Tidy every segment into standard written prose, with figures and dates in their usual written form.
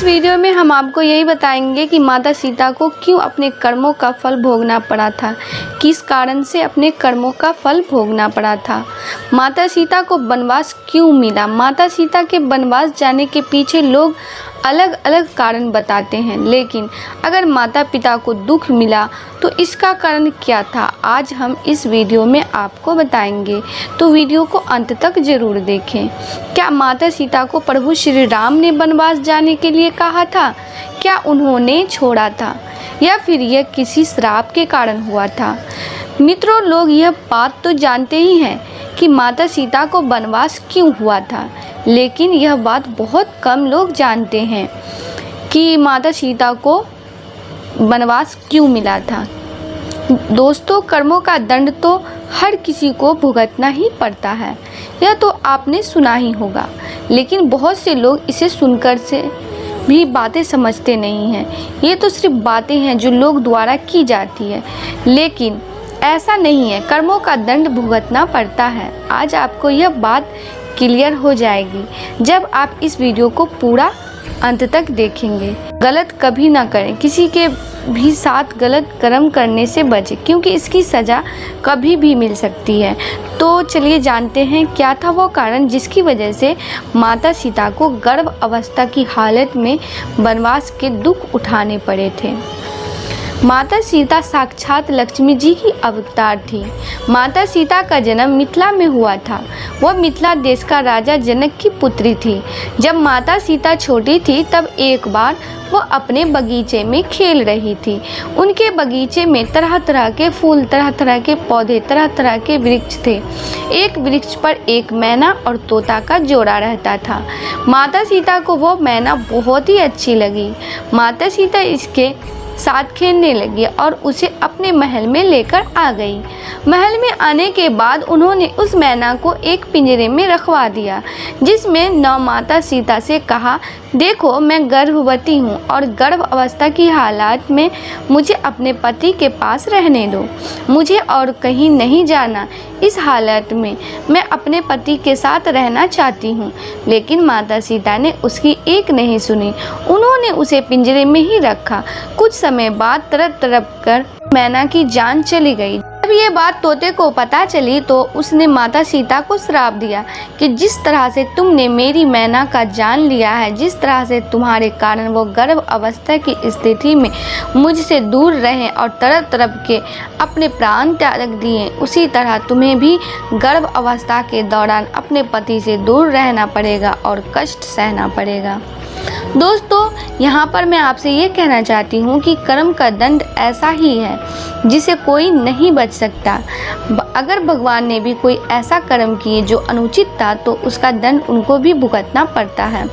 Video में हम आपको यही बताएंगे कि माता सीता को क्यों अपने कर्मों का फल भोगना पड़ा था, किस कारण से अपने कर्मों का फल भोगना पड़ा था। माता सीता को वनवास क्यों मिला। माता सीता के वनवास जाने के पीछे लोग अलग अलग कारण बताते हैं, लेकिन अगर माता पिता को दुख मिला तो इसका कारण क्या था, आज हम इस वीडियो में आपको बताएंगे। तो वीडियो को अंत तक ज़रूर देखें। क्या माता सीता को प्रभु श्री राम ने वनवास जाने के लिए कहा था? क्या उन्होंने छोड़ा था या फिर यह किसी श्राप के कारण हुआ था? मित्रों, लोग यह बात तो जानते ही हैं कि माता सीता को वनवास क्यों हुआ था, लेकिन यह बात बहुत कम लोग जानते हैं कि माता सीता को वनवास क्यों मिला था। दोस्तों, कर्मों का दंड तो हर किसी को भुगतना ही पड़ता है, यह तो आपने सुना ही होगा, लेकिन बहुत से लोग इसे सुनकर से भी बातें समझते नहीं हैं। ये तो सिर्फ बातें हैं जो लोग द्वारा की जाती है, लेकिन ऐसा नहीं है। कर्मों का दंड भुगतना पड़ता है। आज आपको यह बात क्लियर हो जाएगी जब आप इस वीडियो को पूरा अंत तक देखेंगे। गलत कभी ना करें, किसी के भी साथ गलत कर्म करने से बचें, क्योंकि इसकी सज़ा कभी भी मिल सकती है। तो चलिए जानते हैं क्या था वो कारण जिसकी वजह से माता सीता को गर्भ अवस्था की हालत में वनवास के दुख उठाने पड़े थे। माता सीता साक्षात लक्ष्मी जी की अवतार थी। माता सीता का जन्म मिथिला में हुआ था। वह मिथिला देश का राजा जनक की पुत्री थी। जब माता सीता छोटी थी तब एक बार वह अपने बगीचे में खेल रही थी। उनके बगीचे में तरह तरह के फूल, तरह तरह के पौधे, तरह तरह के वृक्ष थे। एक वृक्ष पर एक मैना और तोता का जोड़ा रहता था। माता सीता को वो मैना बहुत ही अच्छी लगी। माता सीता इसके साथ खेलने लगी और उसे अपने महल में लेकर आ गई। महल में आने के बाद उन्होंने उस मैना को एक पिंजरे में रखवा दिया, जिसमें नौ माता सीता से कहा, देखो मैं गर्भवती हूँ और गर्भ अवस्था की हालात में मुझे अपने पति के पास रहने दो, मुझे और कहीं नहीं जाना। इस हालत में मैं अपने पति के साथ रहना चाहती हूँ। लेकिन माता सीता ने उसकी एक नहीं सुनी। उन्होंने उसे पिंजरे में ही रखा। कुछ समय बाद तड़प तड़प कर मैना की जान चली गई। जब ये बात तोते को पता चली तो उसने माता सीता को श्राप दिया कि जिस तरह से तुमने मेरी मैना का जान लिया है, जिस तरह से तुम्हारे कारण वो गर्भ अवस्था की स्थिति में मुझसे दूर रहे और तड़प तड़प के अपने प्राण त्याग दिए, उसी तरह तुम्हें भी गर्भ अवस्था के दौरान अपने पति से दूर रहना पड़ेगा और कष्ट सहना पड़ेगा। दोस्तों, यहाँ पर मैं आपसे ये कहना चाहती हूँ कि कर्म का दंड ऐसा ही है जिसे कोई नहीं बच सकता। अगर भगवान ने भी कोई ऐसा कर्म किए जो अनुचित था तो उसका दंड उनको भी भुगतना पड़ता है।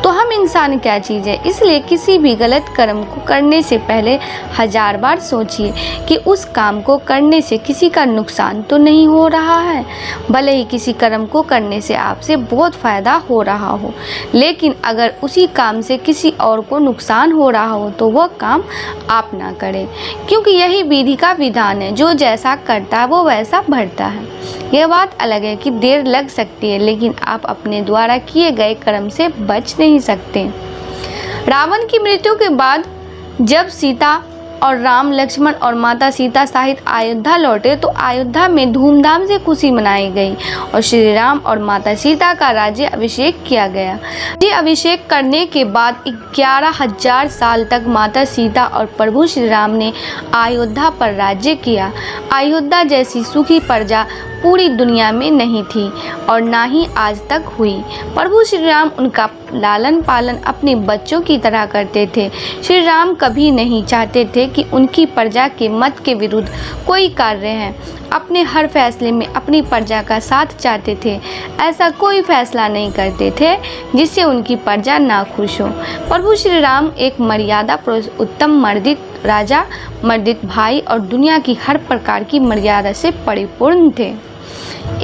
तो हम इंसान क्या चीज़ है, इसलिए किसी भी गलत कर्म को करने से पहले 1000 बार सोचिए कि उस काम को करने से किसी का नुकसान तो नहीं हो रहा है। भले ही किसी कर्म को करने से आपसे बहुत फ़ायदा हो रहा हो, लेकिन अगर उसी काम से किसी और को नुकसान हो रहा हो तो वह काम आप ना करें, क्योंकि यही विधि का विधान है। जो जैसा करता है वो वैसा भरता है। यह बात अलग है कि देर लग सकती है, लेकिन आप अपने द्वारा किए गए कर्म से बच नहीं सकते। रावण की मृत्यु के बाद जब सीता और राम, लक्ष्मण और माता सीता सहित अयोध्या लौटे तो अयोध्या में धूमधाम से खुशी मनाई गई और श्री राम और माता सीता का राज्य अभिषेक किया गया। राज्य अभिषेक करने के बाद 11,000 साल तक माता सीता और प्रभु श्री राम ने अयोध्या पर राज्य किया। अयोध्या जैसी सुखी प्रजा पूरी दुनिया में नहीं थी और ना ही आज तक हुई। प्रभु श्री राम उनका लालन पालन अपने बच्चों की तरह करते थे। श्री राम कभी नहीं चाहते थे कि उनकी प्रजा के मत के विरुद्ध कोई कार्य है। अपने हर फैसले में अपनी प्रजा का साथ चाहते थे। ऐसा कोई फैसला नहीं करते थे जिससे उनकी प्रजा ना खुश हो। प्रभु श्री राम एक मर्यादा उत्तम, मर्दित राजा, मर्दित भाई और दुनिया की हर प्रकार की मर्यादा से परिपूर्ण थे।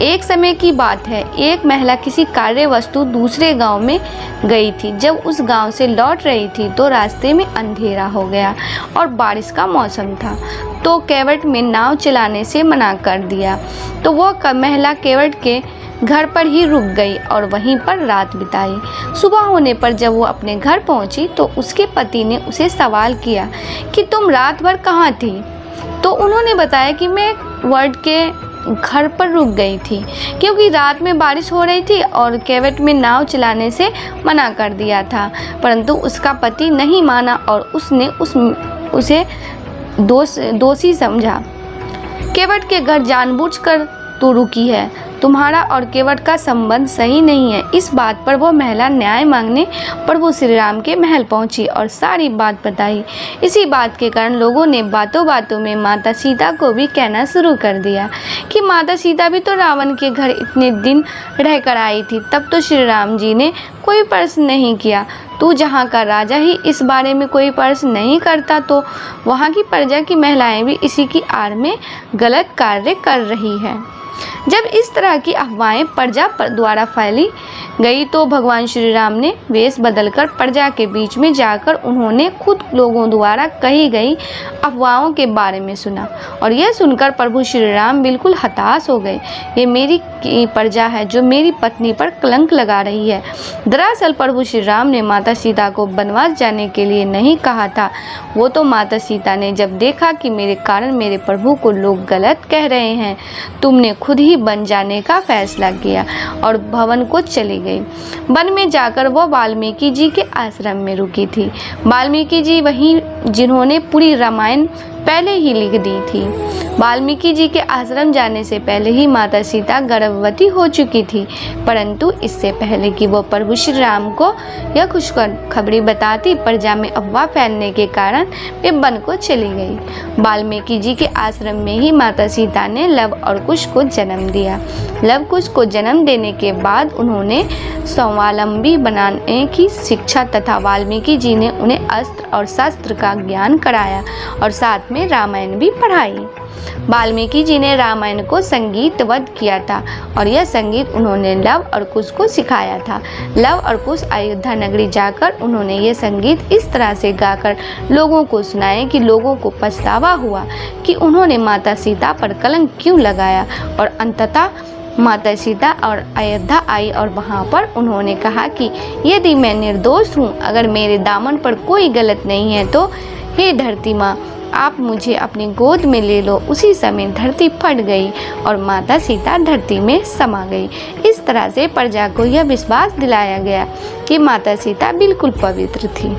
एक समय की बात है, एक महिला किसी कार्य वस्तु दूसरे गांव में गई थी। जब उस गांव से लौट रही थी तो रास्ते में अंधेरा हो गया और बारिश का मौसम था, तो केवट में नाव चलाने से मना कर दिया। तो वो महिला केवट के घर पर ही रुक गई और वहीं पर रात बिताई। सुबह होने पर जब वो अपने घर पहुंची तो उसके पति ने उसे सवाल किया कि तुम रात भर कहाँ थी? तो उन्होंने बताया कि मैं वर्ड के घर पर रुक गई थी क्योंकि रात में बारिश हो रही थी और केवट में नाव चलाने से मना कर दिया था, परंतु उसका पति नहीं माना और उसने उसे दोषी समझा। केवट के घर जानबूझकर तू रुकी है, तुम्हारा और केवट का संबंध सही नहीं है। इस बात पर वो महिला न्याय मांगने प्रभु श्री राम के महल पहुंची और सारी बात बताई। इसी बात के कारण लोगों ने बातों बातों में माता सीता को भी कहना शुरू कर दिया कि माता सीता भी तो रावण के घर इतने दिन रहकर आई थी, तब तो श्री राम जी ने कोई प्रश्न नहीं किया। तू जहाँ का राजा ही इस बारे में कोई प्रश्न नहीं करता तो वहाँ की प्रजा की महिलाएं भी इसी की आड़ में गलत कार्य कर रही है। जब इस तरह की अफवाहें प्रजा द्वारा फैली गई तो भगवान श्री राम ने वेश बदलकर प्रजा के बीच में जाकर उन्होंने खुद लोगों द्वारा कही गई अफवाहों के बारे में सुना और यह सुनकर प्रभु श्री राम बिल्कुल हताश हो गए। ये मेरी प्रजा है जो मेरी पत्नी पर कलंक लगा रही है। दरअसल प्रभु श्री राम ने माता सीता को वनवास जाने के लिए नहीं कहा था, वो तो माता सीता ने जब देखा कि मेरे कारण मेरे प्रभु को लोग गलत कह रहे हैं, तुमने खुद ही बन जाने का फैसला किया और भवन को चली गई। वन में जाकर वो वाल्मीकि जी के आश्रम में रुकी थी। वाल्मीकि जी वही जिन्होंने पूरी रामायण पहले ही लिख दी थी। वाल्मीकि जी के आश्रम जाने से पहले ही माता सीता गर्भवती हो चुकी थी, परंतु इससे पहले कि वो प्रभु श्री राम को यह खुशखबरी बताती, प्रजा में अफवाह फैलने के कारण वे वन को चली गई। वाल्मीकि जी के आश्रम में ही माता सीता ने लव और कुश को जन्म दिया। लव कुश को जन्म देने के बाद उन्होंने स्वावलंबी बनाने की शिक्षा तथा वाल्मीकि जी ने उन्हें अस्त्र और शस्त्र का ज्ञान कराया और साथ में रामायण भी पढ़ाई। वाल्मीकि जी ने रामायण को संगीतबद्ध किया था और यह संगीत उन्होंने लव और कुश को सिखाया था। लव और कुश अयोध्या नगरी जाकर उन्होंने ये संगीत इस तरह से गाकर लोगों को सुनाए कि लोगों को पछतावा हुआ कि उन्होंने माता सीता पर कलंक क्यों लगाया और अंततः माता सीता और अयोध्या आई और वहाँ पर उन्होंने कहा कि यदि मैं निर्दोष हूँ, अगर मेरे दामन पर कोई गलत नहीं है तो हे धरती माँ, आप मुझे अपनी गोद में ले लो। उसी समय धरती फट गई और माता सीता धरती में समा गई। इस तरह से प्रजा को यह विश्वास दिलाया गया कि माता सीता बिल्कुल पवित्र थी।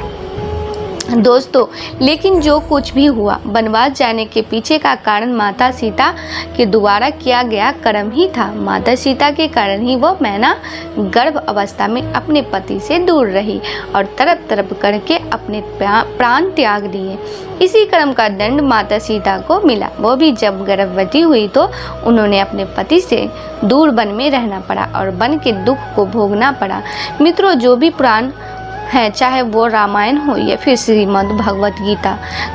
दोस्तों, लेकिन जो कुछ भी हुआ, वनवास जाने के पीछे का कारण माता सीता के द्वारा किया गया कर्म ही था। माता सीता के कारण ही वो मैना गर्भ अवस्था में अपने पति से दूर रही और तरप तरप करके अपने प्राण त्याग दिए। इसी कर्म का दंड माता सीता को मिला। वो भी जब गर्भवती हुई तो उन्होंने अपने पति से दूर वन में रहना पड़ा और वन के दुख को भोगना पड़ा। मित्रों, जो भी पुराण है, चाहे वो रामायण हो या फिर श्रीमद् भगवत गीता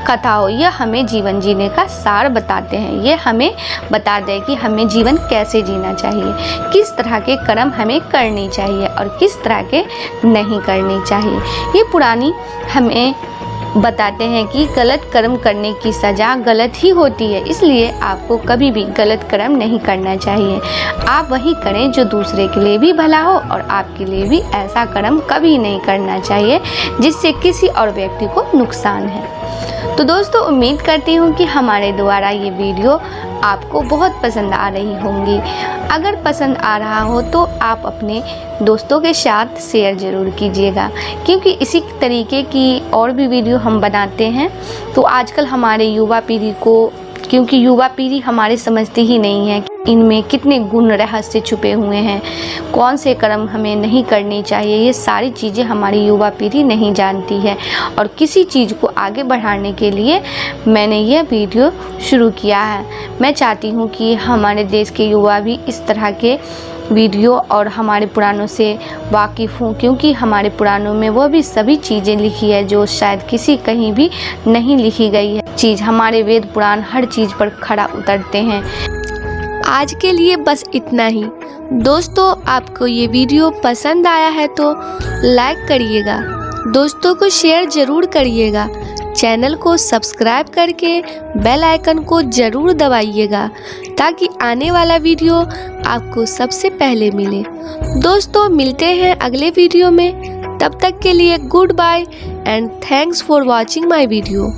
कथा हो, यह हमें जीवन जीने का सार बताते हैं। ये हमें बता दे कि हमें जीवन कैसे जीना चाहिए, किस तरह के कर्म हमें करनी चाहिए और किस तरह के नहीं करनी चाहिए। ये पुरानी हमें बताते हैं कि गलत कर्म करने की सज़ा गलत ही होती है, इसलिए आपको कभी भी गलत कर्म नहीं करना चाहिए। आप वही करें जो दूसरे के लिए भी भला हो और आपके लिए भी ऐसा कर्म कभी नहीं करना चाहिए जिससे किसी और व्यक्ति को नुकसान है। तो दोस्तों, उम्मीद करती हूँ कि हमारे द्वारा ये वीडियो आपको बहुत पसंद आ रही होंगी। अगर पसंद आ रहा हो तो आप अपने दोस्तों के साथ शेयर ज़रूर कीजिएगा, क्योंकि इसी तरीके की और भी वीडियो हम बनाते हैं। तो आजकल हमारे युवा पीढ़ी को, क्योंकि युवा पीढ़ी हमारे समझती ही नहीं है इनमें कितने गुण रहस्य छुपे हुए हैं, कौन से कर्म हमें नहीं करनी चाहिए, ये सारी चीज़ें हमारी युवा पीढ़ी नहीं जानती है। और किसी चीज़ को आगे बढ़ाने के लिए मैंने यह वीडियो शुरू किया है। मैं चाहती हूँ कि हमारे देश के युवा भी इस तरह के वीडियो और हमारे पुराणों से वाकिफ़ हूँ, क्योंकि हमारे पुराणों में वो भी सभी चीज़ें लिखी है जो शायद किसी कहीं भी नहीं लिखी गई है चीज़। हमारे वेद पुराण हर चीज़ पर खड़ा उतरते हैं। आज के लिए बस इतना ही। दोस्तों, आपको ये वीडियो पसंद आया है तो लाइक करिएगा, दोस्तों को शेयर ज़रूर करिएगा, चैनल को सब्सक्राइब करके बेल आइकन को ज़रूर दबाइएगा ताकि आने वाला वीडियो आपको सबसे पहले मिले। दोस्तों मिलते हैं अगले वीडियो में, तब तक के लिए good bye and thanks for watching my video.